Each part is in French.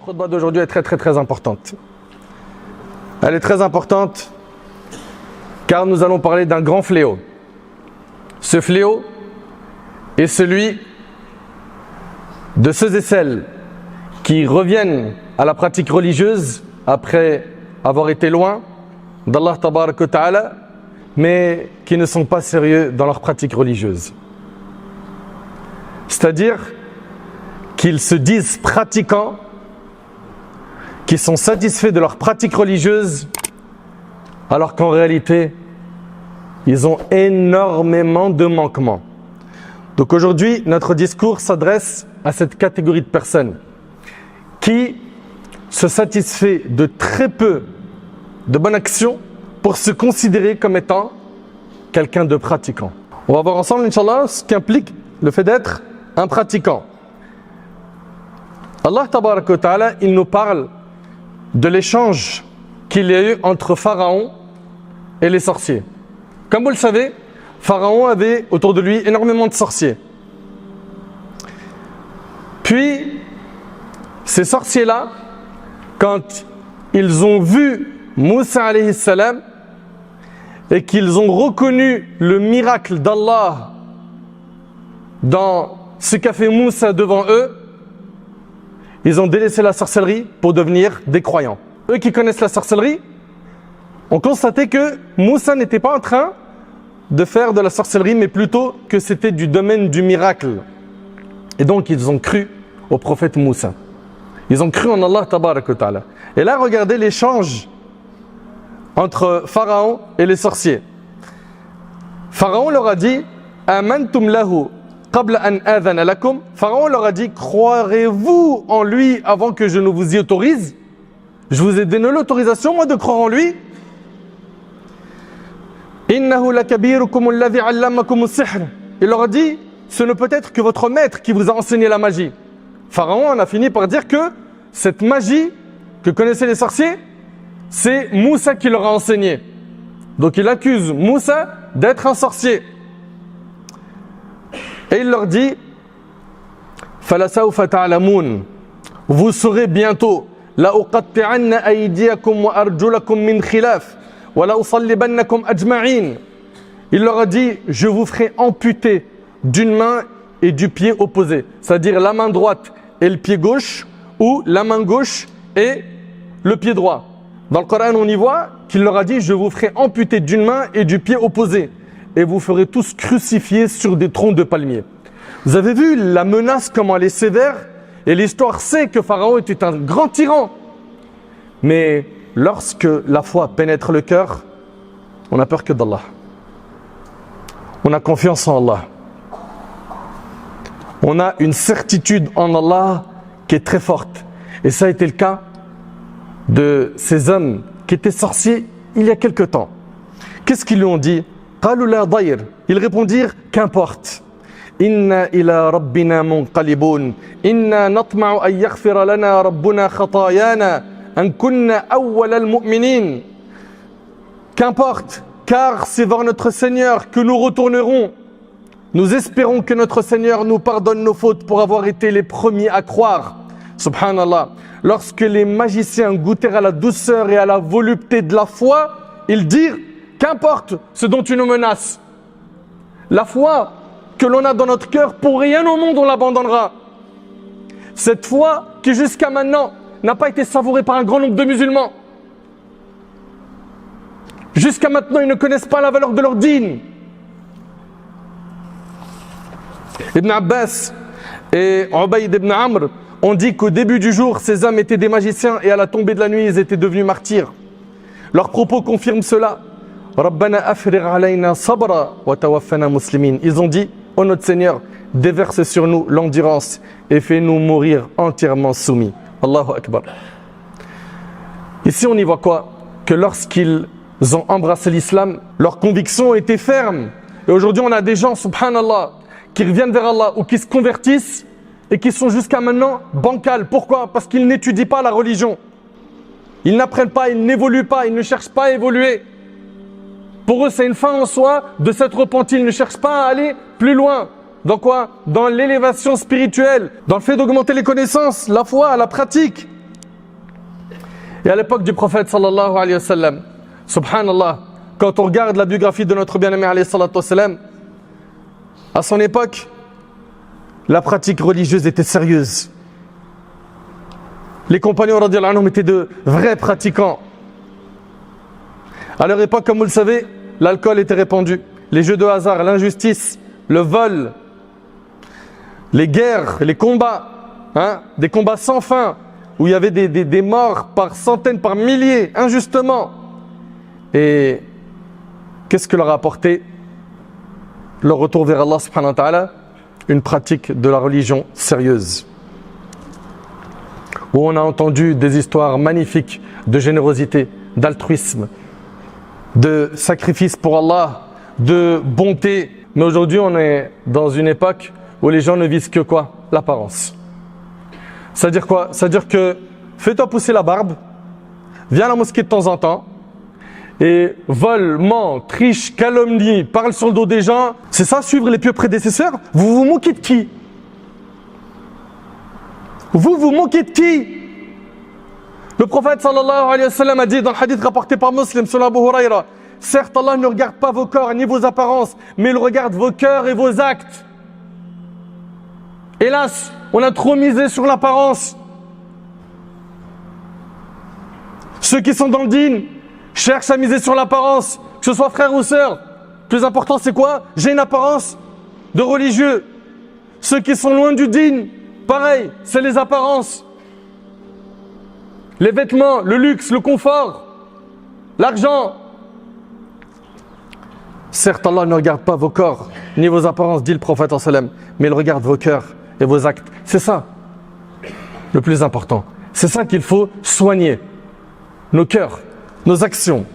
khutbah d'aujourd'hui est très importante. Elle est très importante car nous allons parler d'un grand fléau. Ce fléau est celui de ceux et celles qui reviennent à la pratique religieuse après avoir été loin d'Allah Tabaraka wa Ta'ala, mais qui ne sont pas sérieux dans leur pratique religieuse. C'est-à-dire qu'ils se disent pratiquants, qui sont satisfaits de leur pratique religieuse, alors qu'en réalité, ils ont énormément de manquements. Donc aujourd'hui, notre discours s'adresse à cette catégorie de personnes qui se satisfait de très peu de bonnes actions pour se considérer comme étant quelqu'un de pratiquant. On va voir ensemble, Inch'Allah, ce qu'implique le fait d'être un pratiquant. Allah Tabaraka wa Ta'ala, il nous parle de l'échange qu'il y a eu entre Pharaon et les sorciers. Comme vous le savez, Pharaon avait autour de lui énormément de sorciers. Puis, ces sorciers-là, quand ils ont vu Moussa alayhi salam et qu'ils ont reconnu le miracle d'Allah dans ce qu'a fait Moussa devant eux, ils ont délaissé la sorcellerie pour devenir des croyants. Eux qui connaissent la sorcellerie ont constaté que Moussa n'était pas en train de faire de la sorcellerie, mais plutôt que c'était du domaine du miracle. Et donc ils ont cru au prophète Moussa. Ils ont cru en Allah Tabaraka wa Ta'ala. Et là, regardez l'échange entre Pharaon et les sorciers. Pharaon leur a dit « Amantum lahu qabla an adhana lakum » Pharaon leur a dit « Croirez-vous en lui avant que je ne vous y autorise ?» Je vous ai donné l'autorisation, moi, de croire en lui. « Innahu lakabirukum alladhi allamakum as-sihr » Il leur a dit « Ce ne peut être que votre maître qui vous a enseigné la magie. » Pharaon en a fini par dire que cette magie que connaissaient les sorciers, c'est Moussa qui leur a enseigné. Donc il accuse Moussa d'être un sorcier. Et il leur dit فَلَسَوْفَ تَعْلَمُونَ Vous saurez bientôt لَأُقَطِّعَنَّ أَيْدِيَكُمْ وَأَرْجُلَكُمْ مِنْ خِلَافٍ وَلَأُصَلِّبَنَّكُمْ أَجْمَعِينَ Il leur a dit, je vous ferai amputer d'une main et du pied opposé. C'est-à-dire la main droite et le pied gauche, ou la main gauche et le pied droit. Dans le Coran, on y voit qu'il leur a dit « Je vous ferai amputer d'une main et du pied opposé, et vous ferez tous crucifiés sur des troncs de palmiers. » Vous avez vu la menace, comment elle est sévère, et l'histoire sait que Pharaon était un grand tyran. Mais lorsque la foi pénètre le cœur, on n'a peur que d'Allah. On a confiance en Allah. On a une certitude en Allah qui est très forte. Et ça a été le cas de ces hommes qui étaient sorciers il y a quelque temps. Qu'est-ce qu'ils lui ont dit? Ils répondirent, qu'importe. Inna ila rabbina munqalibun. Inna natma'u an yaghfira lana rabbuna khatayana an kunna awwal al-mu'minin. Qu'importe, car c'est vers notre Seigneur que nous retournerons. Nous espérons que notre Seigneur nous pardonne nos fautes pour avoir été les premiers à croire. Subhanallah. Lorsque les magiciens goûtèrent à la douceur et à la volupté de la foi, ils dirent, qu'importe ce dont tu nous menaces. La foi que l'on a dans notre cœur, pour rien au monde on l'abandonnera. Cette foi qui jusqu'à maintenant n'a pas été savourée par un grand nombre de musulmans. Jusqu'à maintenant, ils ne connaissent pas la valeur de leur dîn. Ibn Abbas et Ubayd ibn Amr ont dit qu'au début du jour, ces hommes étaient des magiciens et à la tombée de la nuit, ils étaient devenus martyrs. Leurs propos confirment cela. Rabbana afrigh alayna sabra wa tawaffana muslimin. Ils ont dit, ô notre Seigneur, déverse sur nous l'endurance et fais-nous mourir entièrement soumis. Allahu Akbar. Ici, on y voit quoi? Que lorsqu'ils ont embrassé l'islam, leurs convictions étaient fermes. Et aujourd'hui, on a des gens, subhanallah, qui reviennent vers Allah ou qui se convertissent et qui sont jusqu'à maintenant bancals. Pourquoi? Parce qu'ils n'étudient pas la religion. Ils n'apprennent pas, ils n'évoluent pas, ils ne cherchent pas à évoluer. Pour eux, c'est une fin en soi de s'être repenti. Ils ne cherchent pas à aller plus loin. Dans quoi? Dans l'élévation spirituelle, dans le fait d'augmenter les connaissances, la foi, la pratique. Et à l'époque du prophète sallallahu alayhi wa sallam, subhanallah, quand on regarde la biographie de notre bien-aimé alayhi salatu wa sallam, à son époque, la pratique religieuse était sérieuse. Les compagnons radiyallahu anhum étaient de vrais pratiquants. À leur époque, comme vous le savez, l'alcool était répandu. Les jeux de hasard, l'injustice, le vol, les guerres, les combats, des combats sans fin, où il y avait des morts par centaines, par milliers, injustement. Et qu'est-ce que leur a apporté le retour vers Allah subhanahu wa ta'ala? Une pratique de la religion sérieuse. Où on a entendu des histoires magnifiques de générosité, d'altruisme, de sacrifice pour Allah, de bonté. Mais aujourd'hui, on est dans une époque où les gens ne visent que quoi? L'apparence. C'est-à-dire quoi? C'est-à-dire que fais-toi pousser la barbe, viens à la mosquée de temps en temps, et vole, ment, triche, calomnie, parle sur le dos des gens. C'est ça, suivre les pieux prédécesseurs? Vous vous moquez de qui? Vous vous moquez de qui? Le prophète sallallahu alayhi wa sallam a dit dans le hadith rapporté par Muslim sur Abu Huraira, certes Allah ne regarde pas vos corps ni vos apparences, mais il regarde vos cœurs et vos actes. Hélas, on a trop misé sur l'apparence. Ceux qui sont dans le dîn cherchent à miser sur l'apparence, que ce soit frère ou sœur. Le plus important c'est quoi? J'ai une apparence de religieux. Ceux qui sont loin du dîn, pareil, c'est les apparences. Les vêtements, le luxe, le confort, l'argent. Certes, Allah ne regarde pas vos corps ni vos apparences, dit le prophète sallam, mais il regarde vos cœurs et vos actes. C'est ça le plus important. C'est ça qu'il faut soigner. Nos cœurs, nos actions.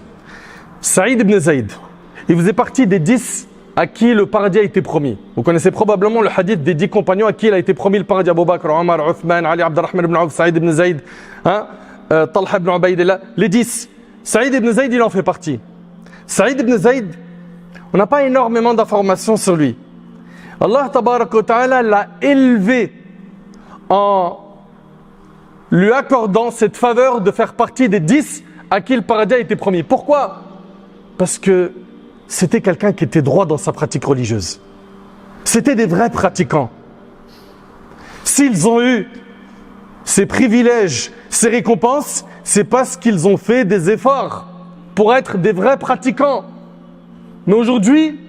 Saïd ibn Zayd, il faisait partie des 10 à qui le paradis a été promis. Vous connaissez probablement le hadith des 10 compagnons à qui il a été promis le paradis. Abu Bakr, Omar, Uthman, Ali, Abdurrahman ibn Auf, Saïd ibn Zayd, Talha ibn Ubaydillah, les 10. Saïd ibn Zayd, il en fait partie. Saïd ibn Zayd, on n'a pas énormément d'informations sur lui. Allah tabaraka wa ta'ala l'a élevé en lui accordant cette faveur de faire partie des 10 à qui le paradis a été promis. Pourquoi? Parce que c'était quelqu'un qui était droit dans sa pratique religieuse. C'était des vrais pratiquants. S'ils ont eu ces privilèges, ces récompenses, c'est parce qu'ils ont fait des efforts pour être des vrais pratiquants. Mais aujourd'hui,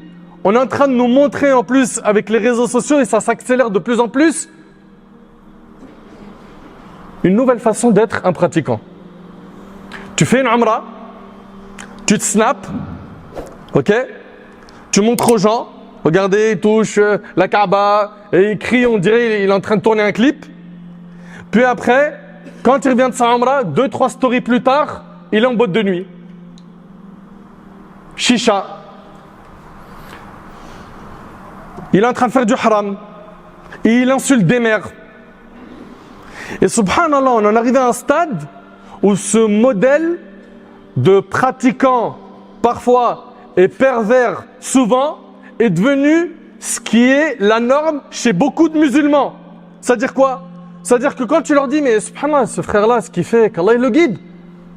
on est en train de nous montrer en plus avec les réseaux sociaux, et ça s'accélère de plus en plus, une nouvelle façon d'être un pratiquant. Tu fais une umrah, tu te snaps, ok? Tu montres aux gens, regardez, il touche la Kaaba, et il crie, on dirait il est en train de tourner un clip. Puis après, quand il revient de sa umrah, 2-3 stories plus tard, il est en boîte de nuit. Chicha. Il est en train de faire du haram. Et il insulte des mères. Et subhanallah, on en arrive à un stade où ce modèle de pratiquant, parfois, et pervers, souvent, est devenu ce qui est la norme chez beaucoup de musulmans. C'est-à-dire quoi? C'est-à-dire que quand tu leur dis, mais subhanallah, ce frère-là, ce qu'il fait, qu'Allah le guide,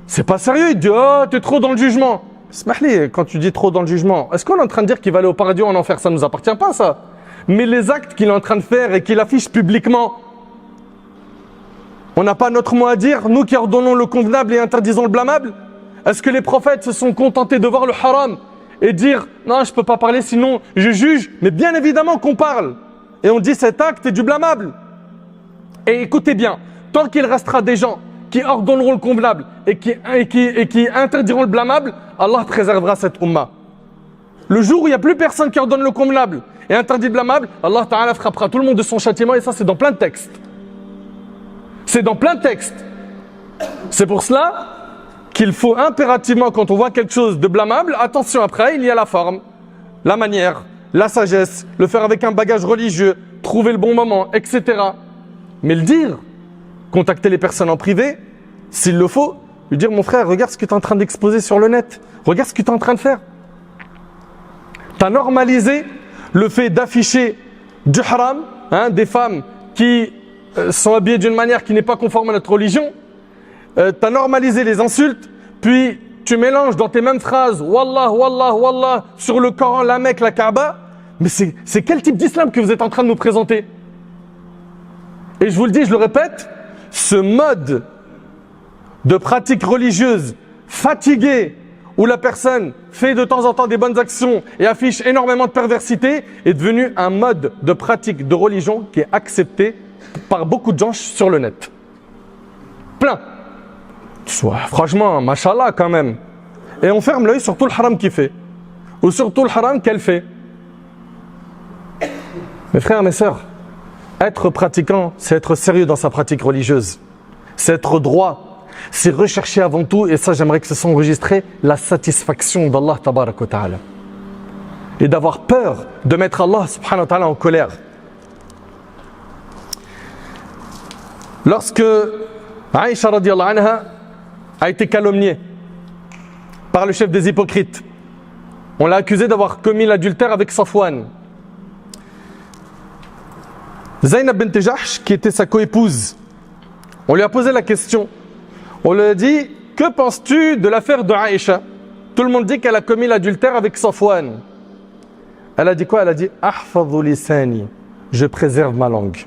c'est pas sérieux. Il dit, oh, t'es trop dans le jugement. Smahli, quand tu dis trop dans le jugement, est-ce qu'on est en train de dire qu'il va aller au paradis ou en enfer? Ça ne nous appartient pas, ça. Mais les actes qu'il est en train de faire et qu'il affiche publiquement, on n'a pas notre mot à dire, nous qui ordonnons le convenable et interdisons le blâmable? Est-ce que les prophètes se sont contentés de voir le haram et dire, non, je ne peux pas parler sinon je juge? Mais bien évidemment qu'on parle. Et on dit cet acte est du blâmable. Et écoutez bien, tant qu'il restera des gens qui ordonneront le convenable et qui interdiront le blâmable, Allah préservera cette umma. Le jour où il n'y a plus personne qui ordonne le convenable et interdit le blâmable, Allah Ta'ala frappera tout le monde de son châtiment, et ça c'est dans plein de textes. C'est dans plein de textes. C'est pour cela qu'il faut impérativement, quand on voit quelque chose de blâmable, attention, après il y a la forme, la manière, la sagesse, le faire avec un bagage religieux, trouver le bon moment, etc. Mais le dire, contacter les personnes en privé, s'il le faut, lui dire, mon frère, regarde ce que tu es en train d'exposer sur le net, regarde ce que tu es en train de faire. Tu as normalisé le fait d'afficher du haram, des femmes qui sont habillées d'une manière qui n'est pas conforme à notre religion, t'as normalisé les insultes, puis tu mélanges dans tes mêmes phrases Wallah, Wallah, Wallah sur le Coran, la Mecque, la Kaaba. Mais c'est quel type d'islam que vous êtes en train de nous présenter? Et je vous le dis, je le répète, ce mode de pratique religieuse fatiguée, où la personne fait de temps en temps des bonnes actions et affiche énormément de perversité, est devenu un mode de pratique de religion qui est accepté par beaucoup de gens sur le net. Plein. Franchement, mashallah quand même. Et on ferme l'œil sur tout le haram qu'il fait. Ou sur tout le haram qu'elle fait. Mes frères, mes sœurs, être pratiquant, c'est être sérieux dans sa pratique religieuse. C'est être droit. C'est rechercher avant tout, et ça j'aimerais que ce soit enregistré, la satisfaction d'Allah tabarak wa ta'ala. Et d'avoir peur de mettre Allah subhanahu wa ta'ala en colère. Lorsque Aïcha radiallahu anha a été calomniée par le chef des hypocrites, on l'a accusé d'avoir commis l'adultère avec Safwan. Zaynab bint Jahsh, qui était sa coépouse, on lui a posé la question. On lui a dit, que penses-tu de l'affaire de Aïcha? Tout le monde dit qu'elle a commis l'adultère avec Safwan. Elle a dit quoi? Elle a dit, ahfadhu lisani, je préserve ma langue.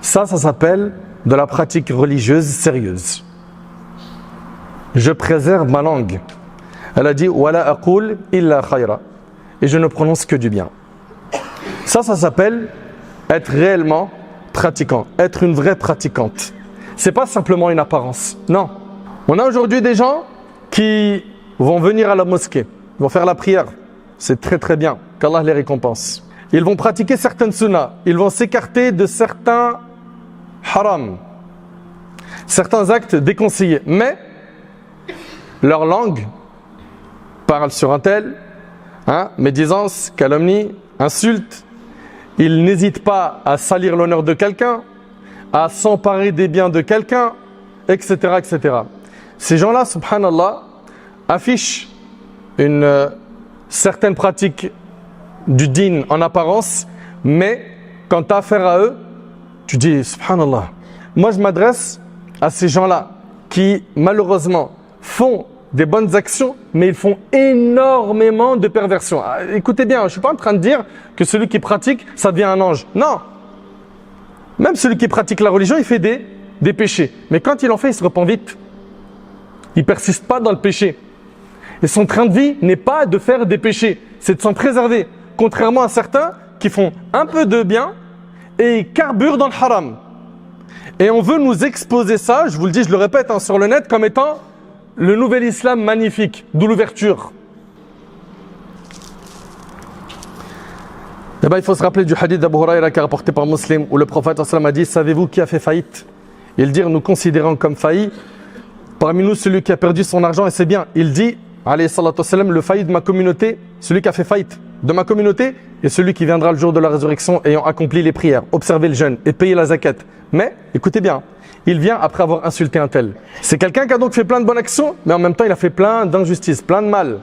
Ça s'appelle de la pratique religieuse sérieuse. Je préserve ma langue. Elle a dit, wala aqul illa khayra, et je ne prononce que du bien. Ça s'appelle être réellement pratiquant, être une vraie pratiquante. C'est pas simplement une apparence. Non. On a aujourd'hui des gens qui vont venir à la mosquée, vont faire la prière. C'est très très bien, qu'Allah les récompense. Ils vont pratiquer certaines sunnas, ils vont s'écarter de certains haram, certains actes déconseillés. Mais leur langue parle sur un tel, médisance, calomnie, insulte. Ils n'hésitent pas à salir l'honneur de quelqu'un, à s'emparer des biens de quelqu'un, etc., etc. Ces gens-là, subhanallah, affichent une certaine pratique du din en apparence, mais quand tu as affaire à eux, tu dis, subhanallah. Moi, je m'adresse à ces gens-là qui, malheureusement, font des bonnes actions, mais ils font énormément de perversions. Écoutez bien, je ne suis pas en train de dire que celui qui pratique, ça devient un ange. Non. Même celui qui pratique la religion, il fait des péchés. Mais quand il en fait, il se repent vite. Il ne persiste pas dans le péché. Et son train de vie n'est pas de faire des péchés, c'est de s'en préserver. Contrairement à certains qui font un peu de bien et ils carburent dans le haram. Et on veut nous exposer ça, je vous le dis, je le répète sur le net, comme étant le nouvel islam magnifique, d'où l'ouverture. Eh bien, il faut se rappeler du hadith d'Abu Huraira qui est rapporté par Muslim, où le prophète a dit, savez-vous qui a fait faillite? Il dit, nous considérons comme failli parmi nous celui qui a perdu son argent et ses biens. Il dit, alayhi salatu wassalam, le failli de ma communauté, celui qui a fait faillite de ma communauté, et celui qui viendra le jour de la résurrection ayant accompli les prières, observé le jeûne et payé la zakat. Mais, écoutez bien, il vient après avoir insulté un tel. C'est quelqu'un qui a donc fait plein de bonnes actions, mais en même temps il a fait plein d'injustices, plein de mal.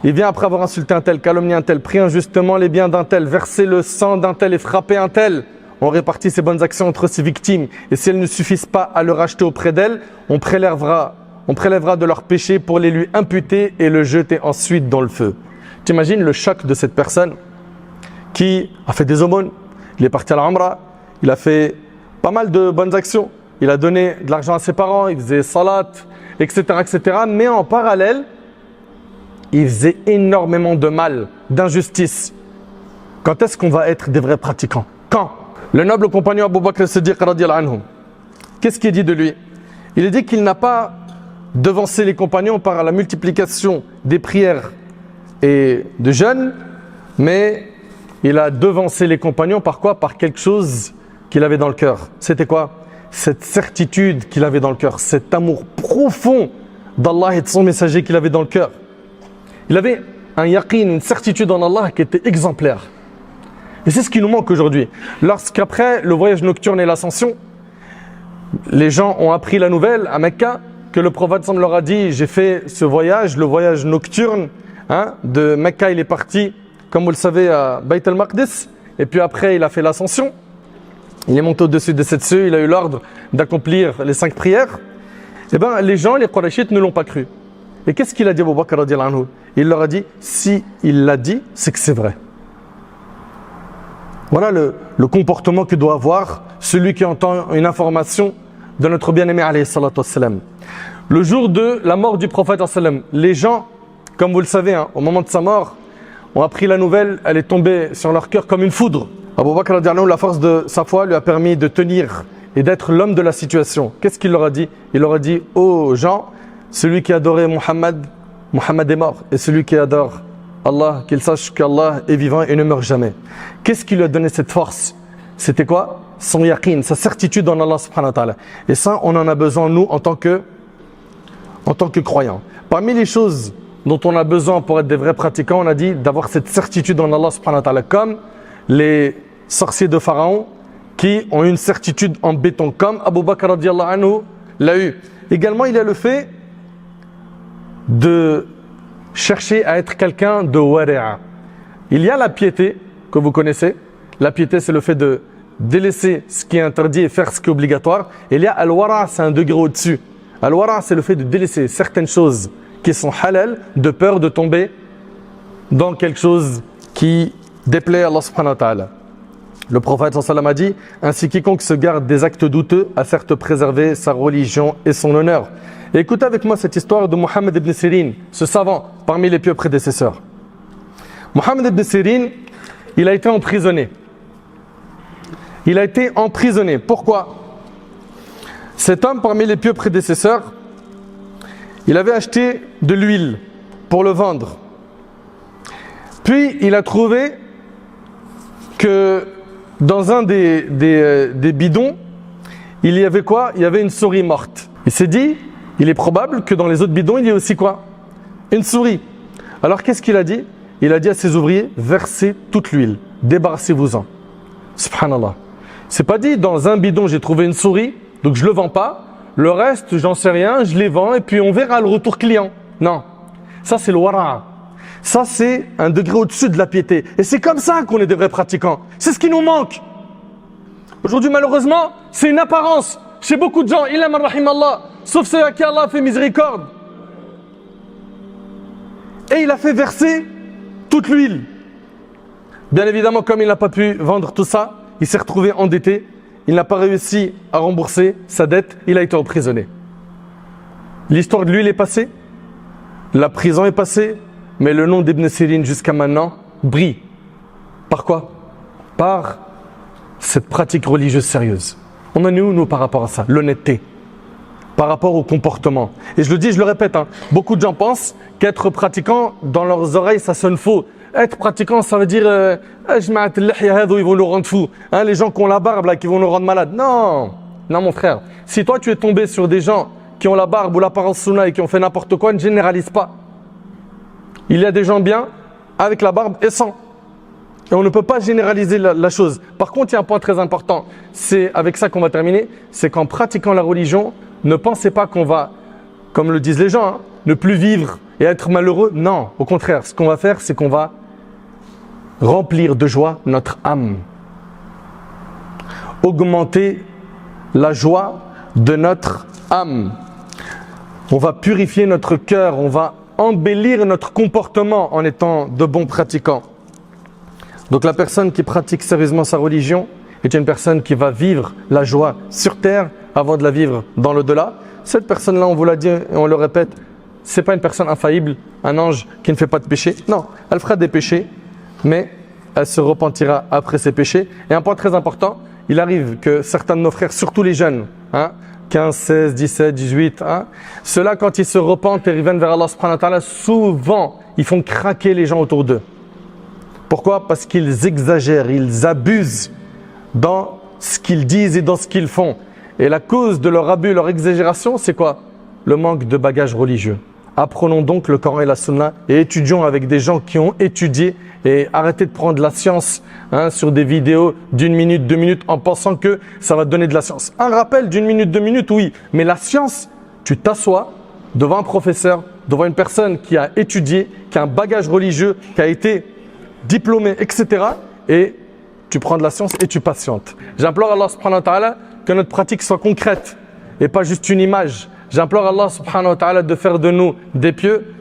Il vient après avoir insulté un tel, calomnié un tel, pris injustement les biens d'un tel, versé le sang d'un tel et frappé un tel. On répartit ses bonnes actions entre ses victimes, et si elles ne suffisent pas à le racheter auprès d'elles, on prélèvera de leurs péchés pour les lui imputer et le jeter ensuite dans le feu. T'imagines le choc de cette personne qui a fait des aumônes, il est parti à la Umrah, il a fait pas mal de bonnes actions, il a donné de l'argent à ses parents, il faisait salat, etc., etc. Mais en parallèle, il faisait énormément de mal, d'injustice. Quand est-ce qu'on va être des vrais pratiquants? Quand? Le noble compagnon Abu Bakr as-Siddiq radiyallahu anhu, qu'est-ce qu'il dit de lui? Il dit qu'il n'a pas devancé les compagnons par la multiplication des prières et de jeûnes, mais il a devancé les compagnons par quoi? Par quelque chose qu'il avait dans le cœur. C'était quoi? Cette certitude qu'il avait dans le cœur, cet amour profond d'Allah et de son messager qu'il avait dans le cœur. Il avait un yaqin, une certitude en Allah qui était exemplaire. Et c'est ce qui nous manque aujourd'hui. Lorsqu'après le voyage nocturne et l'ascension, les gens ont appris la nouvelle à Mecca que le prophète leur a dit, j'ai fait ce voyage, le voyage nocturne, de Mecca il est parti, comme vous le savez, à Bayt al-Maqdis, et puis après il a fait l'ascension, il est monté au-dessus de cette cieux, il a eu l'ordre d'accomplir les 5 prières, Eh bien, les gens, les Qurayshites ne l'ont pas cru. Et qu'est-ce qu'il a dit Abu Bakr radiyallahu anhu? Il leur a dit, si il l'a dit, c'est que c'est vrai. Voilà le comportement que doit avoir celui qui entend une information de notre bien-aimé alayhi salatu wassalam. Le jour de la mort du prophète sallam, les gens, comme vous le savez, hein, au moment de sa mort, ont appris la nouvelle, elle est tombée sur leur cœur comme une foudre. Abu Bakr radiyallahu anhu, la force de sa foi lui a permis de tenir et d'être l'homme de la situation. Qu'est-ce qu'il leur a dit? Il leur a dit, ô gens, celui qui adorait Muhammad, Muhammad est mort. Et celui qui adore Allah, qu'il sache qu'Allah est vivant et ne meurt jamais. Qu'est-ce qui lui a donné cette force? C'était quoi? Son yaqin, sa certitude en Allah subhanahu wa ta'ala. Et ça, on en a besoin, nous, en tant que croyants. Parmi les choses dont on a besoin pour être des vrais pratiquants, on a dit d'avoir cette certitude en Allah subhanahu wa ta'ala, comme les sorciers de Pharaon qui ont une certitude en béton, comme Abu Bakr radiyallahu anhu l'a eu. Également, il y a le fait de chercher à être quelqu'un de wari'a. Il y a la piété que vous connaissez. La piété, c'est le fait de délaisser ce qui est interdit et faire ce qui est obligatoire. Et il y a al-wara', c'est un degré au-dessus. Al-wara', c'est le fait de délaisser certaines choses qui sont halal, de peur de tomber dans quelque chose qui déplaît à Allah subhanahu wa ta'ala. Le prophète sallallahu alayhi wa sallam a dit, ainsi quiconque se garde des actes douteux a certes préservé sa religion et son honneur. Et écoutez avec moi cette histoire de Mohammed ibn Sirin, ce savant parmi les pieux prédécesseurs. Mohammed ibn Sirin, il a été emprisonné. Il a été emprisonné. Pourquoi? Cet homme parmi les pieux prédécesseurs, il avait acheté de l'huile pour le vendre. Puis il a trouvé que dans un des bidons, il y avait quoi? Il y avait une souris morte. Il s'est dit, il est probable que dans les autres bidons, il y ait aussi quoi? Une souris. Alors qu'est-ce qu'il a dit? Il a dit à ses ouvriers, versez toute l'huile, débarrassez-vous-en. Subhanallah. C'est pas dit, dans un bidon, j'ai trouvé une souris, donc je le vends pas. Le reste, j'en sais rien, je les vends et puis on verra le retour client. Non. Ça, c'est le wara'. Ça, c'est un degré au-dessus de la piété. Et c'est comme ça qu'on est des vrais pratiquants. C'est ce qui nous manque. Aujourd'hui, malheureusement, c'est une apparence. Chez beaucoup de gens, illa man rahimallah, sauf ceux à qui Allah a fait miséricorde. Et il a fait verser toute l'huile. Bien évidemment, comme il n'a pas pu vendre tout ça, il s'est retrouvé endetté. Il n'a pas réussi à rembourser sa dette. Il a été emprisonné. L'histoire de l'huile est passée. La prison est passée. Mais le nom d'Ibn Sirin jusqu'à maintenant brille. Par quoi? Par cette pratique religieuse sérieuse. On en est où nous par rapport à ça? L'honnêteté. Par rapport au comportement. Et je le dis, je le répète, hein, beaucoup de gens pensent qu'être pratiquant, dans leurs oreilles, ça sonne faux. Être pratiquant, ça veut dire ils vont nous rendre fous. Hein, les gens qui ont la barbe, là, qui vont nous rendre malades. Non, non mon frère. Si toi tu es tombé sur des gens qui ont la barbe ou l'apparence sunna et qui ont fait n'importe quoi, ne généralise pas. Il y a des gens bien avec la barbe et sans. Et on ne peut pas généraliser la chose. Par contre, il y a un point très important. C'est avec ça qu'on va terminer. C'est qu'en pratiquant la religion, ne pensez pas qu'on va, comme le disent les gens, hein, ne plus vivre et être malheureux. Non, au contraire. Ce qu'on va faire, c'est qu'on va remplir de joie notre âme. Augmenter la joie de notre âme. On va purifier notre cœur. On va embellir notre comportement en étant de bons pratiquants. Donc la personne qui pratique sérieusement sa religion est une personne qui va vivre la joie sur terre avant de la vivre dans l'au-delà. Cette personne-là, on vous l'a dit et on le répète, c'est pas une personne infaillible, un ange qui ne fait pas de péché. Non, elle fera des péchés, mais elle se repentira après ses péchés. Et un point très important, il arrive que certains de nos frères, surtout les jeunes, 15, 16, 17, 18, ceux-là, quand ils se repentent et reviennent vers Allah subhanahu wa ta'ala, souvent, ils font craquer les gens autour d'eux. Pourquoi? Parce qu'ils exagèrent, ils abusent dans ce qu'ils disent et dans ce qu'ils font. Et la cause de leur abus, leur exagération, c'est quoi? Le manque de bagage religieux. Apprenons donc le Coran et la Sunna et étudions avec des gens qui ont étudié et arrêtez de prendre la science sur des vidéos d'1 minute, 2 minutes en pensant que ça va te donner de la science. Un rappel d'1 minute, 2 minutes, oui. Mais la science, tu t'assois devant un professeur, devant une personne qui a étudié, qui a un bagage religieux, qui a été diplômé, etc. Et tu prends de la science et tu patientes. J'implore Allah subhanahu wa ta'ala que notre pratique soit concrète et pas juste une image. J'implore Allah subhanahu wa ta'ala de faire de nous des pieux.